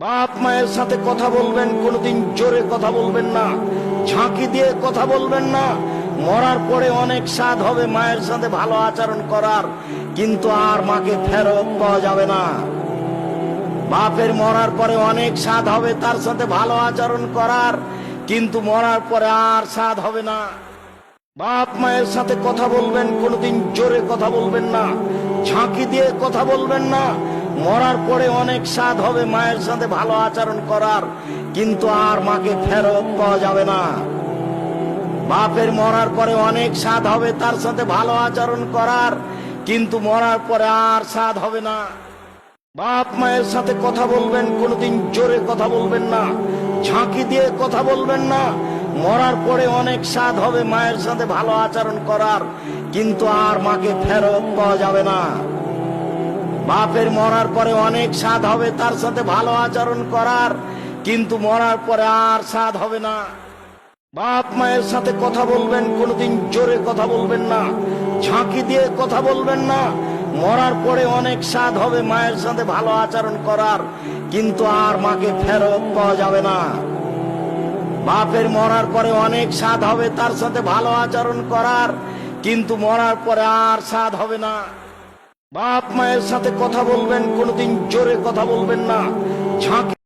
বাপ মায়ের সাথে কথা বলবেন, কোনোদিন জোরে কথা বলবেন না, ঝাঁকি দিয়ে কথা বলবেন না। মরার পরে অনেক স্বাদ হবে মায়ের সাথে ভালো আচরণ করার, কিন্তু আর মাকে ফেরত পাওয়া যাবে না। বাপের মরার পরে অনেক স্বাদ হবে তার সাথে ভালো আচরণ করার, কিন্তু মরার পরে আর স্বাদ হবে না। বাপ মায়ের সাথে কথা বলবেন, কোনোদিন জোরে কথা বলবেন না, ঝাঁকি দিয়ে কথা বলবেন না। মরার পরে অনেক স্বাদ হবে মায়ের সাথে ভালো আচরণ করার, কিন্তু আর মাকে ফেরত পাওয়া যাবে না। বাপের মরার পরে অনেক স্বাদ হবে তার সাথে ভালো আচরণ করার, কিন্তু মরার পরে আর স্বাদ হবে না। বাপ মায়ের সাথে কথা বলবেন, কোনোদিন জোরে কথা বলবেন না, ঝাঁকি দিয়ে কথা বলবেন না। মরার পরে অনেক স্বাদ হবে মায়ের সাথে ভালো আচরণ করার, কিন্তু আর মাকে ফেরত পাওয়া যাবে না। বাপের মরার পরে অনেক স্বাদ হবে তার সাথে ভালো আচরণ করার, কিন্তু মরার পরে আর স্বাদ হবে না। বাপ মায়ের সাথে কথা বলবেন, কোনোদিন জোরে কথা বলবেন না, ঝাঁকি দিয়ে কথা বলবেন না। মরার পরে অনেক স্বাদ হবে মায়ের সাথে ভালো আচরণ করার, কিন্তু আর মাকে ফেরত পাওয়া যাবে না। বাপের মরার পরে অনেক স্বাদ হবে তার সাথে ভালো আচরণ করার, কিন্তু মরার পরে আর স্বাদ হবে না। বাপ মায়ের সাথে কথা বলবেন, কোনোদিন জোরে কথা বলবেন না, ঝাঁকি